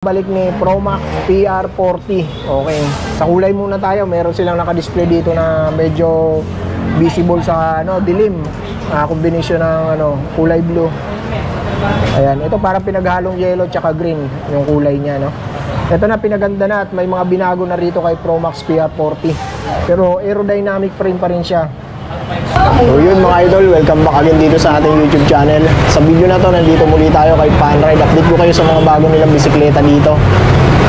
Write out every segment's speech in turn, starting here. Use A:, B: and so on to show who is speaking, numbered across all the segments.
A: Balik ni Promax PR40. Okay. Sa kulay muna tayo. Meron silang naka-display dito na medyo visible sa dilim. Combination ng kulay blue. Ayan, ito parang pinaghalong yellow tsaka green yung kulay niya, no. Ito na pinaganda na at may mga binago na rito kay Promax PR40. Pero aerodynamic frame pa rin siya. So yun mga idol, welcome back again dito sa ating YouTube channel. Sa video na to, nandito muli tayo kay Panride. Update ko kayo sa mga bago nilang bisikleta dito.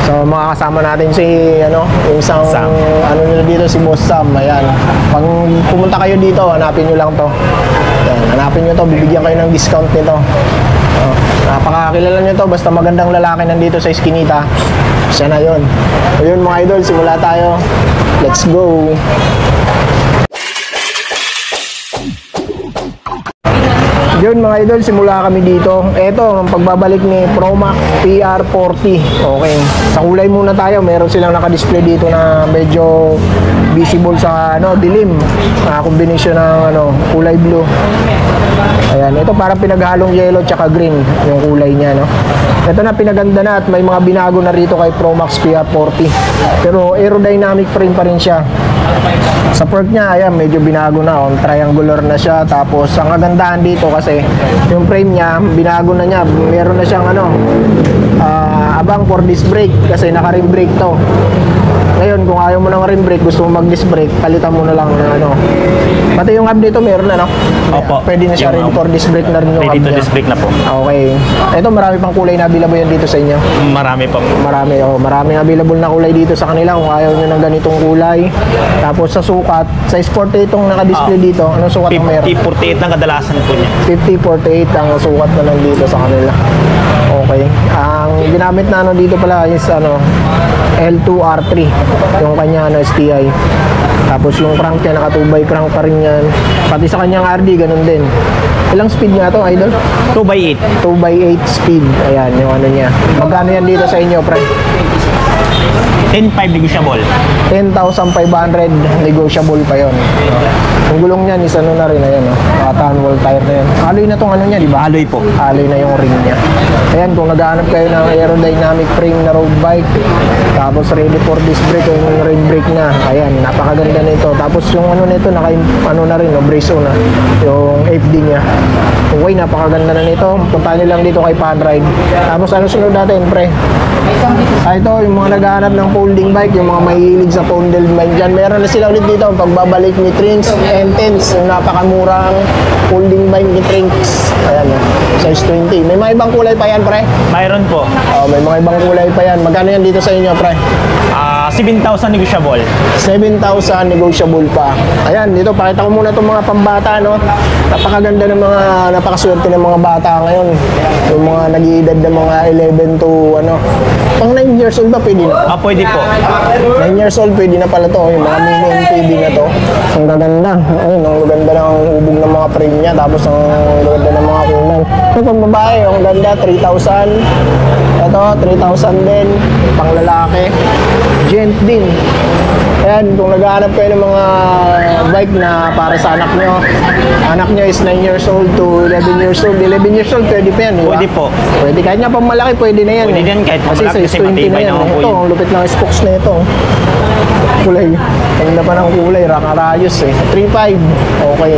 A: So mga kasama natin si yung isang nila dito, si Boss Sam. Ayan, pag pumunta kayo dito, hanapin nyo lang to. Ayan, hanapin nyo to, bibigyan kayo ng discount nito. Napakakilala nyo to, basta magandang lalaki nandito sa Eskinita, siya na yun. So yun mga idol, simula tayo. Let's go. Yun mga idol, simula kami dito. Ito, ang pagbabalik ni Promax PR40. Okay. Sa kulay muna tayo. Meron silang naka-display dito na medyo visible sa dilim. Combination ng kulay blue. Ayan, ito parang pinaghalong yellow tsaka green yung kulay niya, no. Ito na pinaganda na at may mga binago na rito kay Promax PR40. Pero aerodynamic frame pa rin siya. Sa fork niya, ayan, medyo binago na, triangular na siya. Tapos ang kagandahan dito kasi yung frame niya, binago na niya. Meron na siyang abang for disc brake kasi naka-rim brake to. Ngayon, kung ayaw mo ng rim brake, gusto mo mag-disc brake, palitan mo na lang pati yung hub dito meron na, no?
B: Opo.
A: Pwede na siya ready for disc brake na rin yung hub niya.
B: Ready to disc brake na po.
A: Okay. Ito, marami pang kulay na available yan dito sa inyo.
B: Marami pa po.
A: Maraming available na kulay dito sa kanila kung ayaw nyo ng ganitong kulay. Tapos sa sukat, sa Sport itong naka-display dito, anong sukat ang meron?
B: 50-48 ang kadalasan po niya.
A: 50-48 ang sukat na nandito sa kanila. Okay. Ang ginamit na dito pala is L2R3 yung kanya STI. Tapos yung crank niya, naka 2x crank pa rin yan. Pati sa kanyang RD, ganun din. Ilang speed nga to, idol?
B: 2x8.
A: 2x8 speed. Ayan, yung niya. Magkano yan dito sa inyo, pre?
B: 10.5 negotiable.
A: 10,500 negotiable pa yon. Yung gulong niyan is na rin, ayan, naka-tanwall tire na yan. Alloy na tong niya, di ba?
B: Alloy po.
A: Alloy na yung ring niya. Ayan, kung naghahanap kayo ng aerodynamic frame na road bike, tapos ready for disc brake, yung rim brake na, ayan, napakaganda nito. Tapos yung nito, naka na rin, brace na, yung FD niya. Okay, napakaganda na nito. Punta nyo lang dito kay Panride. Tapos sunod natin, pre? Ito, yung mga naghahanap ng folding bike, yung mga mahilig sa folding bike dyan, meron na sila ulit dito ang pagbabalik ni Trinks N10s, yung napakamurang folding bike ni Trinks. Ayan, size 20. May mga ibang kulay pa yan, pre?
B: Mayroon po.
A: May mga ibang kulay pa yan. Magkano yan dito sa inyo, pre?
B: 7,000 negotiable.
A: 7,000 negotiable pa. Ayan, dito pakita ko muna itong mga pambata, no? Napakaganda ng napakaswerte ng mga bata ngayon. Yung mga nag-iedad ng mga 11 to pang 9 years old ba pwede na?
B: Pwede po.
A: 9 years old pwede na pala to. Yung mga mini MTB na to. Ang gaganda. Ayun, ang ganda ng ubog ng mga frame niya. Tapos ang ganda ng mga kulay. Ito pang babae, ang ganda, 3,000. Ito, 3,000 din. Pang lalaki. Gent din. Ayan, kung naghahanap kayo ng mga bike na para sa anak nyo. Anak nyo is 9 years old to 11 years old. 11 years old, pwede pa yan, di ba?
B: Pwede po.
A: Pwede, kahit nga pang malaki, pwede na yan.
B: Pwede din, kahit
A: kasi
B: malaki, kasi
A: 20 na
B: matibay
A: yan.
B: naman po
A: Ito,
B: yun.
A: ang lupit ng spokes na ito. Kulay. Ganda pa ng kulay, Rakarayos 3,500. Okay.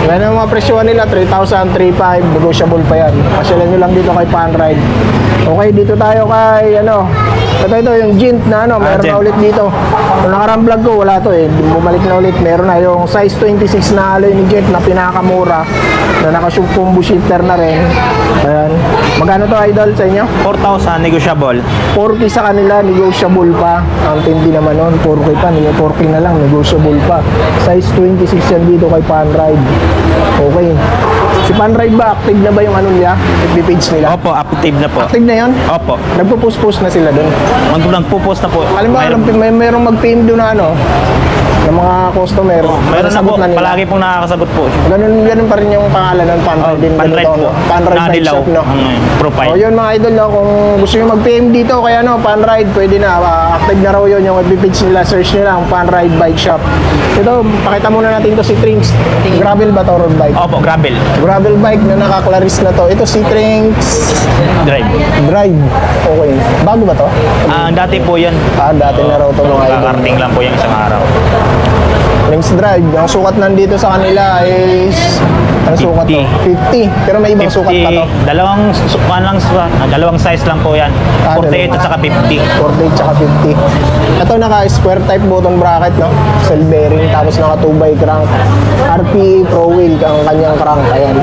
A: Yan ang mga presyohan nila, 3,000, 3,500. Negotiable pa yan. Pasyalan nyo lang dito kay Panride. Okay, dito tayo kay ito yung Gent na meron na ulit dito. Kung nakarang vlog ko, wala to bumalik na ulit. Meron na yung size 26 na alloy ni Gent na pinakamura, na naka-combo shifter na rin. Ayan. Magkano to, idol, sa inyo?
B: 4,000 negotiable.
A: 4K sa kanila, negotiable pa. Ang tindi naman nun, 4K pa, 4K na lang, negotiable pa. Size 26 yan dito kay Panride. Okay. Si Panride ba, active na ba yung nila? FB page nila?
B: Opo, active na po.
A: Active na yun?
B: Opo.
A: Nagpo-post na sila doon?
B: Nagpo-post na po.
A: Alam mo, merong mag-PM doon na ng mga customer.
B: Meron na po,
A: nasagot nila.
B: palagi pong nakakasagot po.
A: Ganun pa rin yung pangalan ng Panride din.
B: Panride
A: ganito,
B: po.
A: no? Panride bike
B: Nadilaw
A: shop, no?
B: ang profile.
A: O yun mga idol, no? Kung gusto nyo mag-PM dito, kaya no, Panride, pwede na. Active na raw yun, yung FB page nila, search nyo lang, Panride Bike Shop. Ito, pakita muna natin to si Trinks. Gravel ba to, road bike?
B: Opo, gravel.
A: Gravel bike na naka-claris na to. Ito si Trinks
B: Drive.
A: Drive. Okay. Bago ba to?
B: Dati po yan.
A: Dati na raw to mga idol.
B: Kakarating lang po yung isang araw.
A: Trinks Drive. Ang sukat nandito sa kanila is... Ang sukat to? 50. Pero may ibang sukat pa to.
B: Dalawang size lang po yan. 48 at saka 50.
A: 48 tsaka 50. Ito naka-square type button bracket, no? Cell bearing, tapos naka 2x crank. RPE Pro Wheel ang kanyang crank, ayan.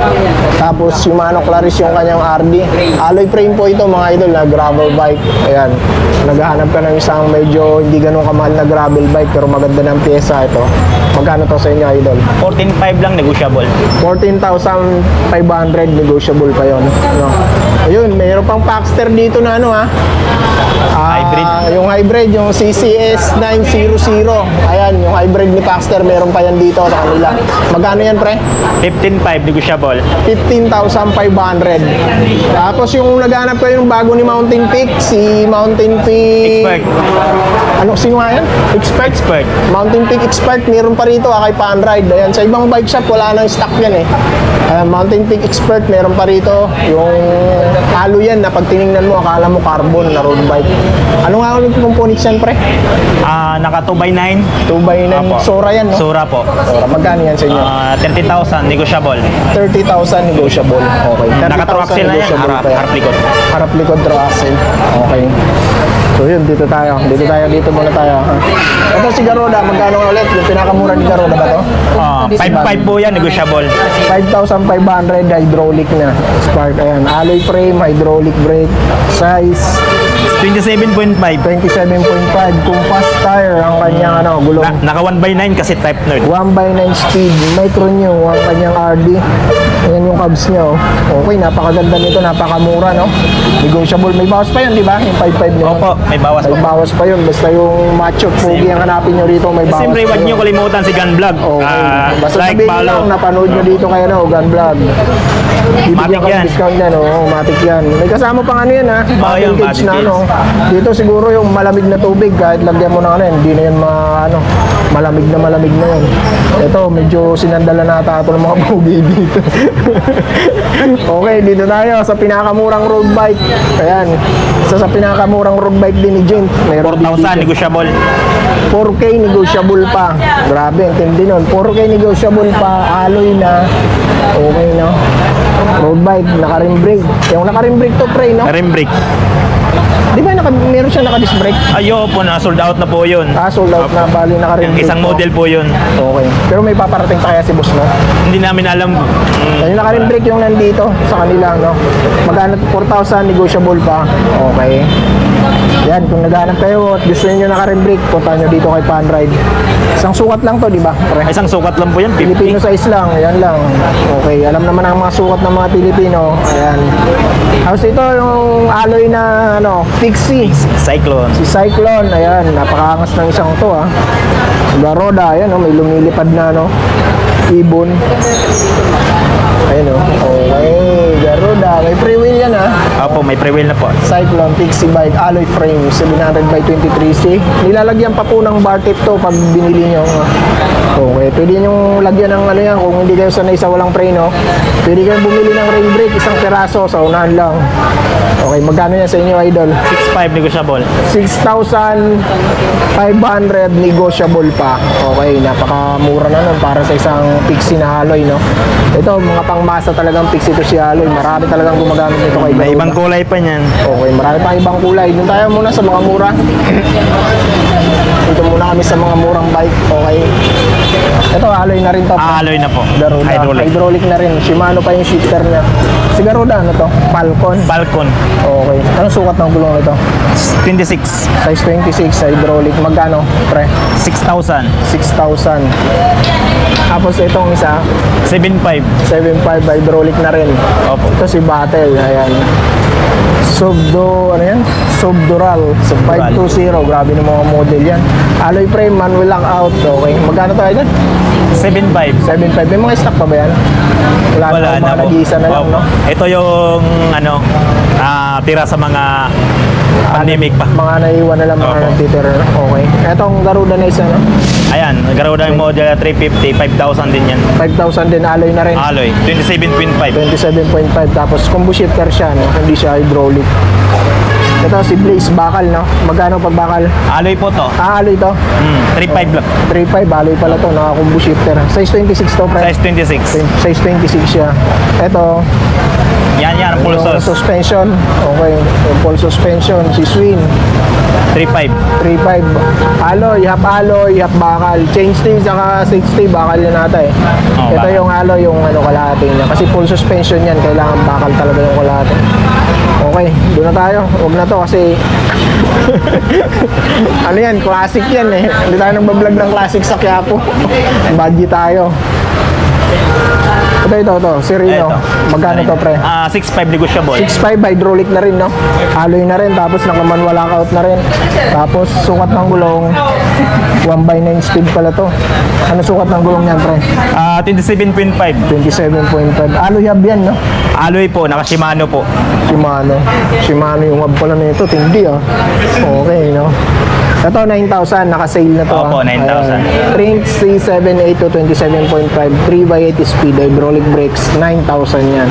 A: Tapos yung Mano Claris yung kanyang RD. Alloy frame po ito mga idol na gravel bike. Ayan. Naghahanap ka ng isang medyo hindi ganun kamahal na gravel bike pero maganda ng pyesa ito. Magkano to sa inyo idol?
B: 14.5 lang negotiable.
A: 14,500 negotiable pa yon, no? Ayun, mayroon pang Paxter dito na ano
B: Hybrid.
A: Yung hybrid, yung CCS 900. Ayan, yung hybrid ni Paxter, meron pa yan dito sa kanila. Magkano yan, pre?
B: 15.5 negotiable.
A: 15,500. Tapos yung naghanap kayo yung bago ni Mountain Peak, si Mountain Peak...
B: Expert.
A: Ano, sino nga yan? Expert?
B: Expert.
A: Mountain Peak Expert, meron pa rito kay Panride. Ayan, sa ibang bike shop, wala nang stock yan eh. Mountain Peak Expert, meron pa rito. Yung halo yan na pag tinignan mo, akala mo carbon na road bike. Ano nga ulit components yan, pre?
B: Naka 2x9.
A: 2x9
B: Apo.
A: Sora yan, no?
B: Sura po.
A: Sora, magkano yan sa inyo?
B: 30,000 negotiable.
A: 30,000 negotiable. Okay. 30,000
B: Naka-truaxel na yan.
A: negotiable pa yan.
B: Harap likod.
A: Harap likod truaxel. Okay. So yun, dito muna tayo. Ito si Garuda, magkano nga ulit? Yung pinakamura ni Garuda ba to?
B: 5.5 po yan negotiable.
A: 5,500 hydraulic na. Spark, ayan. Alloy frame, hydraulic brake, size
B: 27.5.
A: 27.5. Compass tire ang kanyang gulong.
B: Naka 1x9 kasi type nerd.
A: 1x9 speed, micro new ang kanyang RD. Ayan yung cabs niya, oh. Okay, napakaganda nito, napakamura, no? Negotiable. May bawas pa yun, di ba? Yung 5.5 nyo.
B: Opo, may bawas
A: May
B: po.
A: bawas pa yun. Basta yung macho, pogi ang hanapin nyo rito, may bawas
B: Siyempre,
A: pa
B: huwag
A: yun.
B: niyo kalimutan si Gun Vlog.
A: Okay. Basta
B: Like,
A: sabihin nyo
B: follow.
A: lang, napanood nyo dito kayo, Gun Vlog. Bibigyan
B: Matic
A: ka ng
B: yan.
A: discount yan, oh. Matic yan. May kasama pang ano yan, ha?
B: Yung
A: Cage
B: Matic
A: na,
B: cage.
A: Dito siguro yung malamig na tubig, kahit lagyan mo ng hindi na yan malamig na yun. Ito, medyo sinandala na ata ito ng mga pogi dito. Okay, dito tayo sa pinakamurang road bike. Ayan, isa sa pinakamurang road bike din ni Jint. Meron din
B: 4,000
A: dito.
B: negotiable.
A: 4K negotiable pa. Grabe, ang tindi nun. 4K negotiable pa, alloy na. Okay, no? Road bike, naka-rim brake. Yung naka-rim brake to, pre, no?
B: Rim brake.
A: Di ba meron siya naka-disc brake?
B: Ayo po na, sold out na po yun.
A: Sold out na, bali naka-rim brake.
B: Isang
A: to.
B: model po yun.
A: Okay. Pero may paparating pa kaya si boss, no?
B: Hindi namin alam.
A: Yung naka-rim brake yung nandito sa kanila, no? Magkano 4,000 negotiable pa. Okay. Yan, kung naghahanap kayo at gusto niyo naka-rim brake, punta nyo dito kay Panride. Isang sukat lang to, di ba?
B: Isang sukat lang po yan, 50.
A: Filipino size lang, ayan lang. Okay, alam naman ang mga sukat ng mga Pilipino. Ayan. Tapos ito yung alloy na Pixie.
B: Cyclone.
A: Si Cyclone, ayan, napakaangas ng isang to, ha. Garoda, ayan, may lumilipad na, ibon. Ayan, okay, Garoda, may free wheel yan, ha.
B: Opo, may pre-wheel na po.
A: Cyclone Pixie Bike Alloy Frame 700 by 23C. Nilalagyan pa po ng bar tip to pag binili nyo. Okay, pwede nyo lagyan ng yan kung hindi kayo sanay sa walang preno. Pwede kayo bumili ng rain brake, isang peraso sa unahan lang. Okay, magkano yan sa inyo, idol?
B: 6.5 negotiable.
A: 6,500 negotiable pa. Okay, napakamura na nun para sa isang Pixie na alloy, no? Ito, mga pangmasa talagang Pixie to si alloy. Marami talagang gumagamit nito kay
B: May
A: Garuda.
B: ibang kulay pa niyan.
A: Okay, marami pang ibang kulay. Doon tayo muna sa mga mura. Dito muna kami sa mga murang bike. Okay. Ito, alloy na rin to.
B: Alloy na po.
A: Garuda.
B: Hydraulic.
A: Hydraulic na rin. Shimano pa yung shifter niya. Si Garuda, ano to? Falcon.
B: Falcon.
A: Okay. Anong sukat ng gulong nito?
B: 26.
A: Size 26, hydraulic. Magkano, pre?
B: 6,000.
A: 6,000. Tapos itong isa,
B: 7,500.
A: 7.5 hydraulic na rin.
B: Opo.
A: Ito si Battle, ayan. Ano yan? Subdural. 520, grabe ng mga model yan. Alloy frame, manual lock out. Okay. Magkano tayo dyan?
B: 7,500.
A: 7.5. May mga stock pa ba yan? Wala na, mga nag-iisa na lang,
B: Opo.
A: no?
B: Ito yung tira sa mga pandemic pa.
A: Mga naiwan na lang, mga
B: Opo.
A: nagtitira. Okay. Etong Garuda na isa, no?
B: Ayan, Garuda yung model 350, 5,000 din yan.
A: 5,000 din, alloy na rin.
B: Alloy, 27.5.
A: 27.5. Tapos combo shifter siya, no? Hindi siya hydraulic. Ito si Blaze bakal, no? Magkano pag bakal?
B: Alloy po to.
A: Alloy to.
B: 3.5 lang.
A: 3.5, alloy pala to, naka-combo shifter. Size 26 to, pre.
B: Size 26.
A: Size 26 siya. Ito,
B: Yan, full
A: yung
B: source.
A: suspension. Okay, yung full suspension, si Swin.
B: 3.5.
A: 3.5. Alloy, half bakal. Chain stay, saka 60, bakal yun ata eh.
B: Oh,
A: Ito
B: bakal.
A: yung alloy, yung kalahati niya. Kasi full suspension yan, kailangan bakal talaga yung kalahati. Okay, doon na tayo. Huwag na to kasi ano yan, classic yan eh. Hindi tayo nang bablog ng classic sa Quiapo. Budget tayo. Ito, si Rino.
B: Eto.
A: Magkano to, pre?
B: 6.5 negotiable.
A: 6.5 hydraulic na rin, no? Alloy na rin, tapos naka-manual lockout na rin. Tapos sukat ng gulong 1/9 speed pala to. Ano sukat ng gulong niyan, pre?
B: 27.5.
A: 27.5. Alloy hub yan, no?
B: Alloy po, naka Shimano po.
A: Shimano yung hub pala nito, tindi ah. Okay, no? Ito 9,000, naka-sale na to.
B: Opo, 9,000.
A: Trinks C782 27.5 3x8 speed hydraulic brakes 9,000 yan.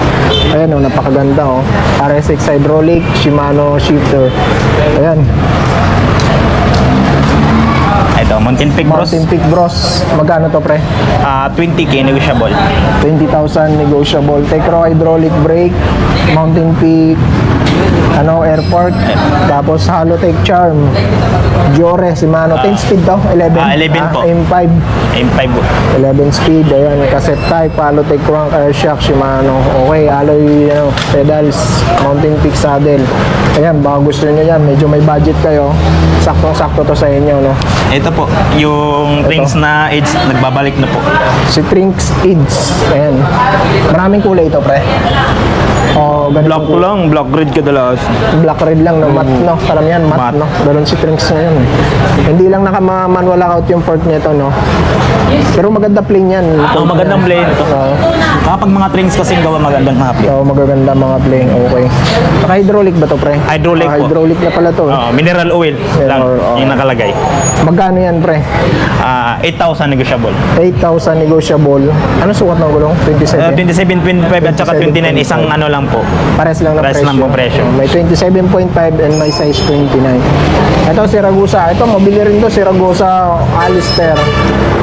A: Ayan oh, napakaganda oh. RSX hydraulic, Shimano shifter. Ayan.
B: Ito, Mountain Peak Bros.
A: Mountain Peak Bros. Magkano to, pre?
B: 20K negotiable.
A: 20,000 negotiable. Tecro hydraulic brake, Mountain Peak, airport, tapos Halotech Charm, Jore, Shimano, 10 speed to, 11.
B: 11 po.
A: M5,
B: M5 po.
A: 11 speed, ayan, cassette type, Halotech crank, air shock, Shimano. Okay, alloy, pedals, Mountain Peak saddle. Ayan, baka gusto nyo yan, medyo may budget kayo, sakto-sakto to sa inyo, no?
B: Ito po, yung rings na edge, nagbabalik na po.
A: Si Trinks Edge, ayan. Maraming kulay ito, pre. Oh, ganito.
B: Black ko lang, black red kadalas.
A: Black red lang, no? Matte, no? Karamihan matte,
B: Matte.
A: no? Ganun si Trinks ngayon, eh. Hindi lang naka-manual lockout yung port nito, no? Pero maganda plain yan.
B: Magandang plain ito. Kapag mga rings kasing gawa, magandang happy.
A: Oo, magaganda mga plain, okay. Naka-hydraulic ba to, pre?
B: Hydraulic po.
A: Hydraulic na pala to.
B: Mineral oil lang, yung nakalagay.
A: Magkano yan, pre?
B: 8,000 negotiable.
A: 8,000 negotiable. Ano sukat ng gulong? 27?
B: 27.5 at saka 29, isang ano lang po.
A: Pares lang ng
B: Pares
A: presyo.
B: lang po presyo.
A: May 27.5 and may size 29. Ito, Siragusa. Ito, mabili rin to, Siragusa Alistair.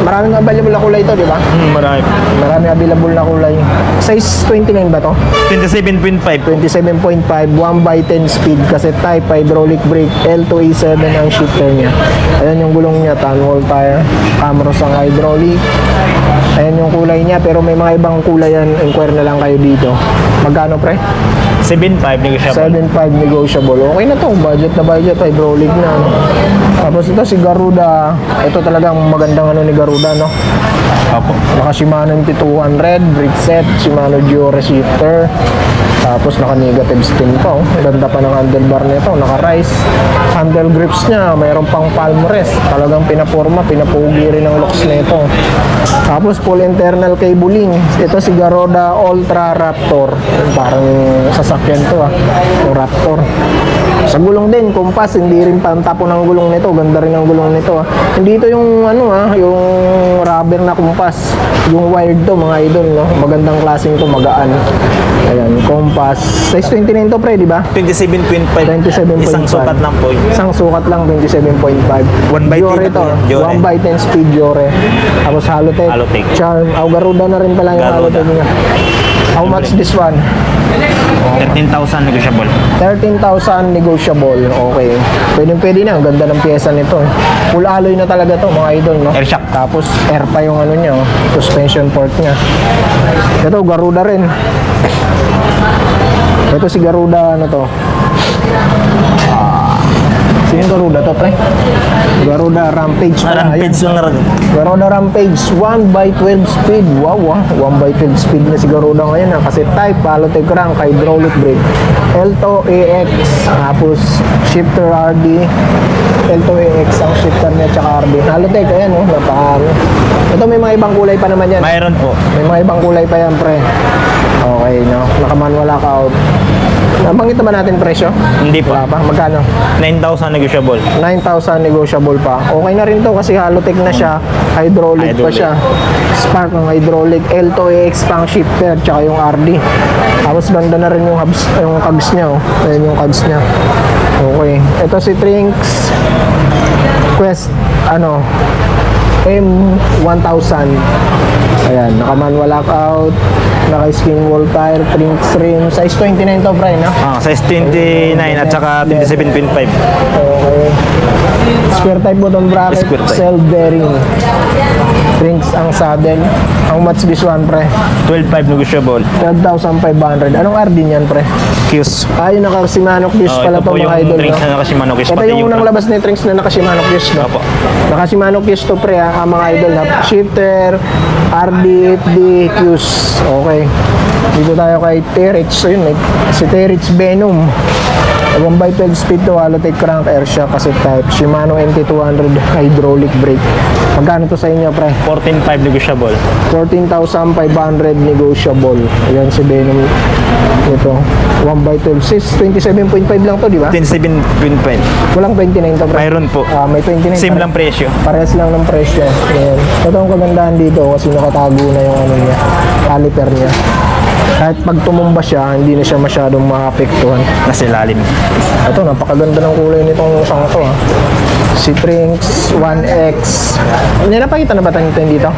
A: Maraming available na kulay ito, di ba?
B: Marami.
A: Maraming available na kulay. Size 29 ba to?
B: 27.5 po.
A: 27.5, 1/10 speed, cassette type, hydraulic brake, L2E7 ang shifter niya. Ayan yung gulong niya, Tanwall tire, Camros ang hydraulic. Ayan yung kulay niya, pero may mga ibang kulay yan, inquire na lang kayo dito. Magkano, pre?
B: 7.5 negotiable.
A: 7.5 negotiable. Okay na to, budget na budget, hydraulic na. No? Tapos ito si Garuda. Ito talagang magandang ni Garuda, no?
B: Opo.
A: Naka Shimano MT200, brake set, Shimano Jore shifter. Tapos naka negative spin pa, oh. Ganda pa ng handlebar nito, naka rise. Handle grips niya, mayroon pang palm rest. Talagang pinaporma, pinapugi rin ang looks nito. Tapos full internal cabling. Ito si Garuda Ultra Raptor. Parang sasakyan to yung Raptor. Sa gulong din, kumpas, hindi rin pantapo ng gulong nito. Ganda rin ang gulong nito. Hindi ito yung yung rubber na kumpas. Yung wired to, mga idol, no? Magandang klaseng to, magaan. Ayan, kumpas. Size 29 to, pre, di ba?
B: 27.5.
A: 27.5.
B: Isang sukat lang po.
A: Isang sukat lang, 27.5.
B: 1/10
A: Jore to.
B: Jore.
A: 1/10 speed Jore. Tapos Halotech.
B: Halotech.
A: Charm. Garuda na rin pala yung
B: Garuda.
A: Halotech niya. How much this one?
B: 13,000 negotiable.
A: 13,000 negotiable. Okay. Pwede na. Ang ganda ng pyesa nito. Full alloy na talaga to, mga idol, no?
B: Air shock.
A: Tapos air pa yung niya, suspension port niya. Ito, Garuda rin. Ito si Garuda, ano to? Sino Garuda to, pre? Garuda Rampage pala.
B: Rampage
A: Ayan.
B: lang na rin.
A: Garuda Rampage 1x12 speed. Wow, 1x12 speed na si Garuda ngayon. Kasi type, Halotech crank, hydraulic brake, L2 AX, tapos shifter RD, L2 AX ang shifter niya, tsaka RD. Halotech, ayan, napaka. Ito may mga ibang kulay pa naman yan.
B: Mayroon po.
A: May mga ibang kulay pa yan, pre. Okay, no? Naka-manual lockout. Nabanggit naman natin presyo?
B: Hindi
A: Wala
B: pa.
A: pa. Magkano?
B: 9,000 negotiable.
A: 9,000 negotiable pa. Okay na rin to kasi Halotech na siya. Hydraulic pa
B: Hydraulic.
A: siya. Spark ng hydraulic. L2 AX pang shifter tsaka yung RD. Tapos ganda na rin yung hubs, yung cogs niya. Oh. Ayan yung cogs niya. Okay. Ito si Trinks Quest M1000. Ayan, naka-manual lockout, naka-skin wall tire, Trinks rim, size 29 to, Brian, no?
B: Size 29 at saka 27.5.
A: Okay. Square type bottom bracket,
B: Square type.
A: self-bearing. Trinks ang saddle. How much this one, pre?
B: 12.5 negotiable.
A: 12,500. Anong RD niyan, pre?
B: Qs.
A: Yung naka-Shimano Fuse pala
B: ito
A: to,
B: po yung
A: mga idol,
B: drinks
A: no?
B: na naka-Shimano Qs.
A: Ito
B: pati
A: yung unang labas ni Trinks na naka-Shimano Fuse, no?
B: Opo.
A: Naka-Shimano Fuse to, pre, mga idol, na shifter, RD, FD, Qs. Okay. Dito tayo kay Terich. So yun, si Terich Venom. 1x12 speed to, Halotech crank, air shock, cassette type, Shimano NT200 hydraulic brake. Magkano to sa inyo, pre?
B: 14.5 negotiable.
A: 14,500 negotiable. Ayan si Venom ito. 1x12. Sis, 27.5 lang to, di ba?
B: 27.5.
A: Walang 29 to, pre.
B: Mayroon po.
A: May 29.
B: Same lang presyo.
A: Parehas lang ng presyo. Ayan. Ito ang kagandahan dito kasi nakatago na yung niya, caliper niya. Kahit pag tumumba siya, hindi na siya masyadong maapektuhan.
B: Nasa ilalim.
A: Ito, napakaganda ng kulay nitong isang to, ha. Si Trinks 1X. Napakita na ba tayo dito?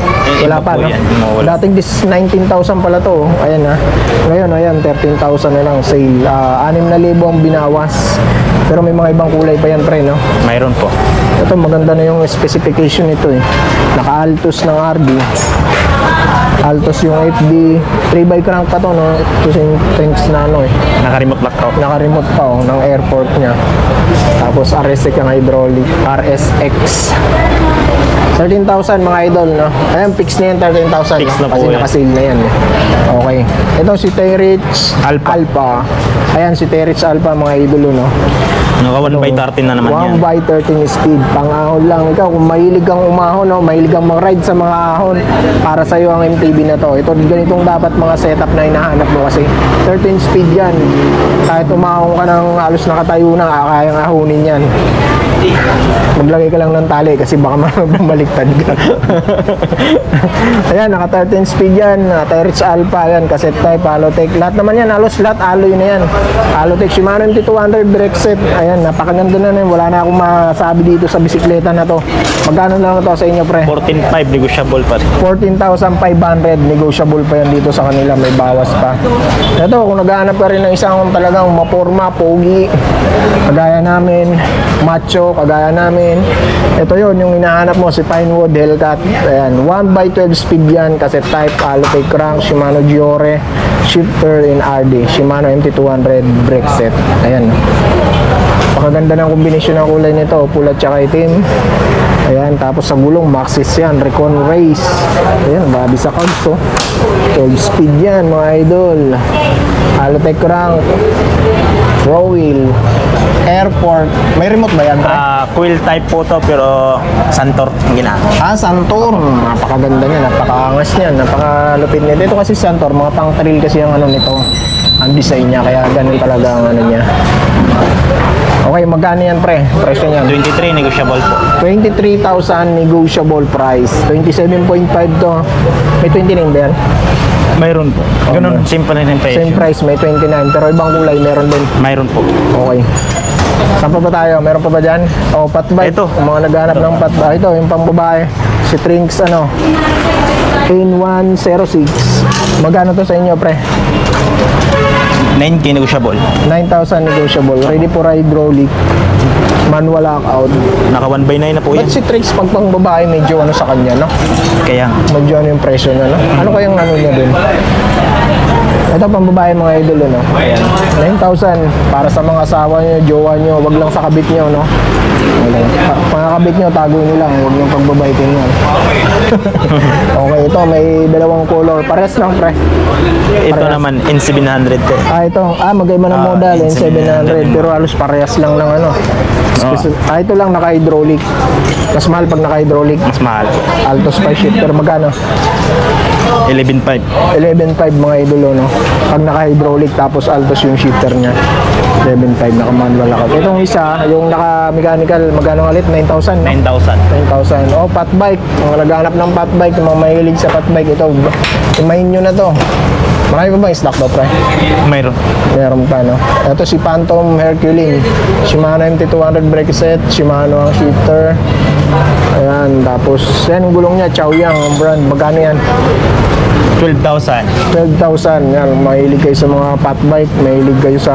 A: Wala pa, no?
B: Yan, mawala.
A: Dating 19,000 pala to. Ayan, ha. Ngayon, ayan, 13,000 na lang sale. 6,000 ang binawas. Pero may mga ibang kulay pa yan, pre, no?
B: Mayroon po.
A: Ito, maganda na yung specification nito, eh. Naka-Altos ng RD. Altos yung FD. 3x crank pa to, no? Ito yung Trinks na, eh.
B: Naka-remote lockout.
A: Naka-remote pa, ng airport niya. Tapos RSX ang hydraulic. RSX. 13,000 mga idol, no? Ayan, fix na yan, 13,000.
B: Fix na po
A: Kasi
B: yan.
A: naka-sale na yan. Okay. Ito si Terich
B: Alpha.
A: Ayan, si Terich Alpha, mga idol, no?
B: Naka 1/13 na naman yan.
A: 1x13 speed, pang-ahon lang. Ikaw, kung mahilig kang umahon, no? Mahilig kang mag-ride sa mga ahon, para sa'yo ang MTB na to. Ito, ganitong dapat mga setup na hinahanap mo kasi 13 speed yan. Kahit umahon ka ng halos nakatayo na, kayang ahonin yan. Maglagay ka lang ng tali kasi baka bumaliktad ka. Ayan, naka 13 speed yan. Terich Alpha, yan, cassette type, Halotech. Lahat naman yan, halos lahat alloy na yan. Halotech, Shimano NT200 brake set. Ayan, napakaganda na yan. Wala na akong masabi dito sa bisikleta na to. Magkano lang ito sa inyo, pre?
B: 14.5 negotiable pa.
A: 14,500 negotiable pa yan dito sa kanila, may bawas pa. Ito, kung naghahanap ka rin ng isang talagang maporma, pogi, kagaya namin, macho, kagaya namin, ito yon yung hinahanap mo, si Pinewood Hellcat. Ayan, 1x12 speed yan, cassette type, Halotech crank, Shimano Giore, shifter in RD, Shimano MT200 brake set. Ayan, pakaganda ng kombinasyon ng kulay nito, pula tsaka itim. Ayan, tapos sa gulong, Maxxis yan, Recon Race. Ayan, babi sa cogs, oh. 12 speed yan, mga idol. Halotech crank, row wheel, airport. May remote ba yan, pre?
B: Quill type po to pero Santor ang ginagawa.
A: Santor. Napakaganda niya, napakaangas niya, napakalupit niya. Dito kasi Santor, mga pang trail kasi ang ano nito, ang design niya, kaya ganun talaga ang ano niya. Okay, magkano yan, pre? Presyo niyan?
B: 23 negotiable po.
A: 23,000 negotiable price. 27.5 to. May 29 ba yan?
B: Mayroon po. Ganun, simple na yung presyo.
A: Same price, may 29. Pero ibang kulay, meron din.
B: Mayroon po.
A: Okay. Saan pa ba tayo? Meron pa ba dyan? O, patbike.
B: Ito.
A: Yung mga naghanap ng patbike. Ito, yung pang babae. Si Trinks, N106. Magkano to sa inyo, pre?
B: 9K negotiable.
A: 9,000 negotiable. Ready for hydraulic. Manual lockout.
B: Naka 1/9 na po yan.
A: Ba't si Trix pag pang babae medyo ano sa kanya, no?
B: Kaya
A: Medyo ano yung presyo niya, no? Ano kayang ano niya dun? Ito pang babae mga idol, no? Ayan. 9,000 para sa mga asawa niyo, jowa niyo, wag lang sa kabit niyo, no? Mga kabit niyo, tago niyo lang, wag niyo pagbabaitin yan. Okay, ito may dalawang color. Pares lang, pre.
B: ito naman N700 ko.
A: Ito. Magkaiba ng model, N700. Pero halos parehas lang ng ano. Ito lang naka-hydraulic. Mas mahal pag naka-hydraulic.
B: Mas mahal.
A: Altos 5 shifter, magkano?
B: 11.5.
A: 11.5 mga idolo, no? Pag naka-hydraulic tapos Altos yung shifter niya. 11.5 naka-manual ako. Itong isa, yung naka-mechanical, magkano ulit? 9,000, no?
B: 9,000.
A: 9,000. Oh, fat bike. Mga naghanap ng fat bike, yung mga mahilig sa fat bike, ito, imahin nyo na to. Marami pa ba yung stock to, pre?
B: Mayroon.
A: Meron pa, no? Ito si Phantom Herculing. Shimano MT200 brake set. Shimano ang shifter. Ayan. Tapos, yan yung gulong niya. Chaoyang ang brand. Magkano yan?
B: 12,000.
A: 12,000. Yan. Mahilig kayo sa mga fat bike. Mahilig kayo sa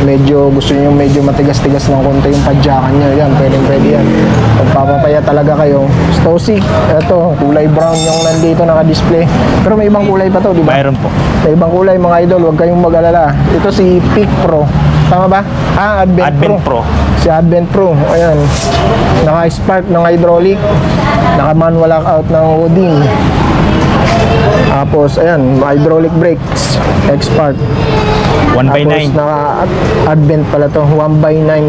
A: medyo, gusto niyo medyo matigas-tigas ng konti yung padyakan niya. Yan. Pwede yan. Pagpapapaya talaga kayo. Stossic. Ito. Kulay brown yung nandito naka-display. Pero may ibang kulay pa to, di ba?
B: Mayroon po.
A: Sa ibang kulay mga idol, huwag kayong mag-alala. Ito si Peak Pro. Tama ba? Advent Pro. Si Advent Pro. Ayan. Naka-spark ng hydraulic. Naka-manual lockout ng Odin. Tapos, ayan, hydraulic brakes. X-Spark.
B: 1/9.
A: Tapos, naka-Advent pala to. 1/9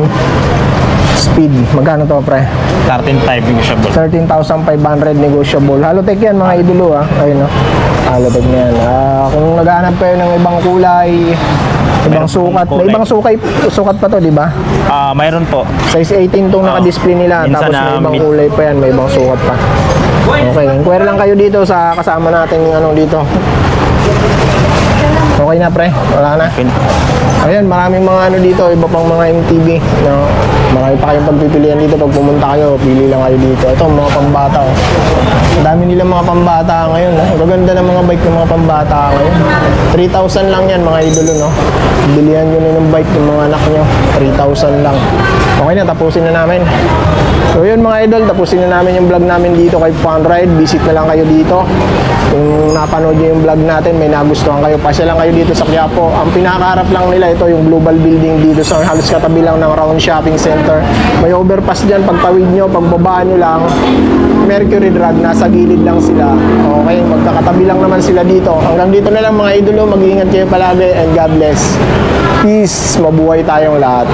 A: speed. Magkano to, pre?
B: 13.5 negotiable.
A: 13,500 negotiable. Halotech yan mga idolo, ha. Ayun, no? Halotech na yan. Kung naghahanap kayo ng ibang kulay, ibang sukat, may ibang sukat pa to, di ba?
B: Mayroon po.
A: Size 18 tong naka-display nila.
B: Minsan
A: Tapos may
B: na
A: ibang
B: mid.
A: kulay pa yan, may ibang sukat pa. Okay, inquire lang kayo dito sa kasama natin yung ano dito. Okay na, pre? Wala na?
B: Okay.
A: Ayan, maraming mga ano dito, iba pang mga MTB. No? Marami pa kayong pagpipilian dito. Pag pumunta kayo, pili lang kayo dito. Ito, mga pambata. Oh. Ang dami nilang mga pambata ngayon. Ang gaganda ng mga bike ng mga pambata ngayon. 3,000 lang yan, mga idolo. No? Bilihan nyo na ng bike ng mga anak nyo. 3,000 lang. Okay na, tapusin na namin. So yun mga idol, tapusin na namin yung vlog namin dito kay Fun Ride. Visit na lang kayo dito. Kung napanood nyo yung vlog natin, may nagustuhan kayo, pasya lang kayo dito sa Quiapo. Ang pinakaharap lang nila, ito yung Global Building dito sa halos katabi lang ng Round Shopping Center. May overpass dyan, pagtawid nyo, pagbaba nyo lang, Mercury Drug, nasa gilid lang sila. Okay, magkakatabi lang naman sila dito. Hanggang dito na lang mga idolo, mag-iingat kayo palagi and God bless. Peace, mabuhay tayong lahat.